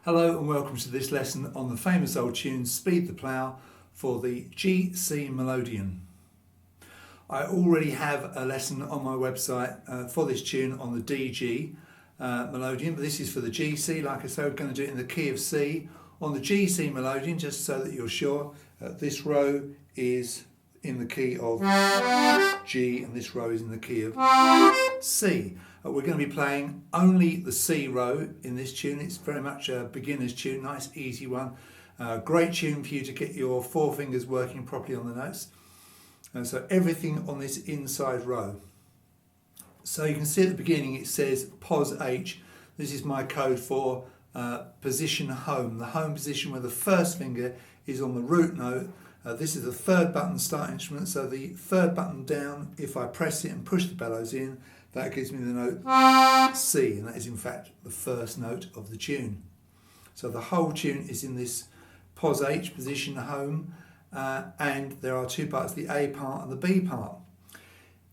Hello and welcome to this lesson on the famous old tune Speed the Plough for the G-C Melodeon. I already have a lesson on my website for this tune on the D-G Melodeon, but this is for the G-C. Like I said, we're going to do it in the key of C. On the G-C Melodeon, just so that you're sure, this row is in the key of G and this row is in the key of C. We're going to be playing only the C row in this tune. It's very much a beginner's tune, nice easy one. Great tune for you to get your four fingers working properly on the notes. And so everything on this inside row. So you can see at the beginning it says pos H. This is my code for position home, the home position where the first finger is on the root note. This is the third button start instrument, so the third button down, if I press it and push the bellows in, that gives me the note C, and that is in fact the first note of the tune. So the whole tune is in this pos H, position home, and there are two parts, the A part and the B part.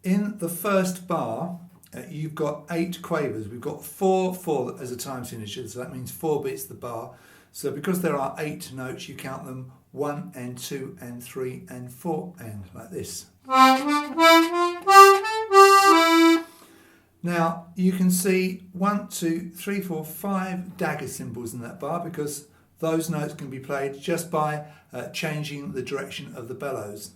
In the first bar, you've got 8 quavers. We've got 4 as a time signature, so that means 4 beats the bar. So because there are 8 notes, you count them 1 and 2 and 3 and 4 and like this. Now you can see 1, 2, 3, 4, 5 dagger symbols in that bar because those notes can be played just by changing the direction of the bellows.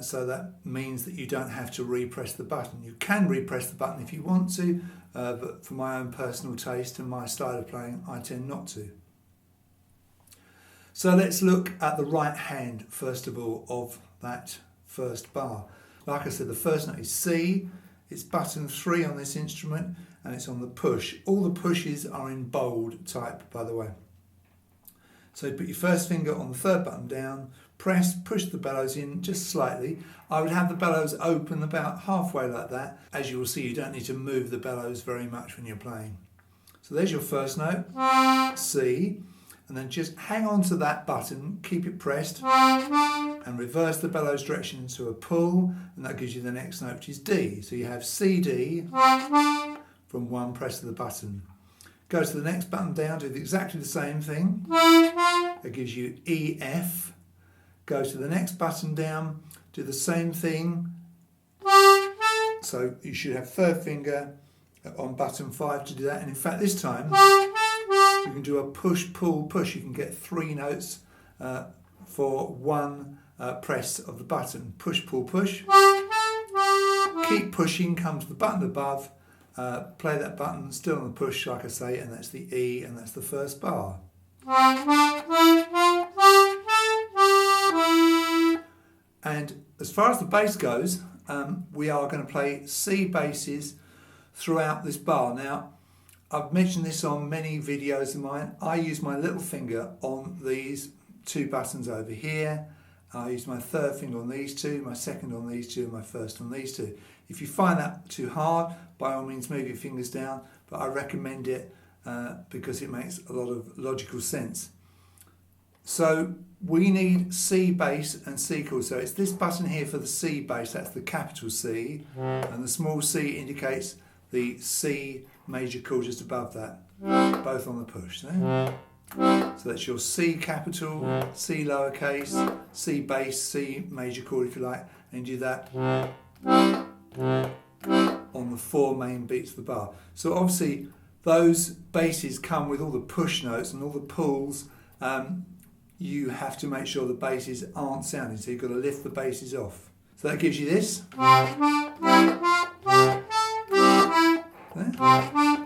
So that means that you don't have to repress the button. You can repress the button if you want to, but for my own personal taste and my style of playing, I tend not to. So let's look at the right hand, first of all, of that first bar. Like I said, the first note is C. It's button 3 on this instrument, and it's on the push. All the pushes are in bold type, by the way. So you put your first finger on the third button down, press, push the bellows in just slightly. I would have the bellows open about halfway like that. As you will see, you don't need to move the bellows very much when you're playing. So there's your first note, C. And then just hang on to that button, keep it pressed, and reverse the bellows direction into a pull, and that gives you the next note, which is D. So you have C, D from one press of the button. Go to the next button down, do exactly the same thing. That gives you E, F. Go to the next button down, do the same thing. So you should have third finger on button 5 to do that, and in fact this time you can do a push, pull, push. You can get 3 notes for one press of the button. Push, pull, push. Keep pushing, come to the button above, play that button, still on the push, like I say, and that's the E, and that's the first bar. And as far as the bass goes, we are going to play C basses throughout this bar. Now, I've mentioned this on many videos of mine. I use my little finger on these 2 buttons over here. I use my third finger on these 2, my second on these 2, and my first on these 2. If you find that too hard, by all means move your fingers down, but I recommend it because it makes a lot of logical sense. So we need C bass and C chord. So it's this button here for the C bass, that's the capital C, and the small c indicates the C major chord just above that, both on the push. So that's your C capital, C lowercase, C bass, C major chord if you like, and you do that on the 4 main beats of the bar. So obviously those basses come with all the push notes and all the pulls. You have to make sure the basses aren't sounding, so you've got to lift the basses off. So that gives you this. There.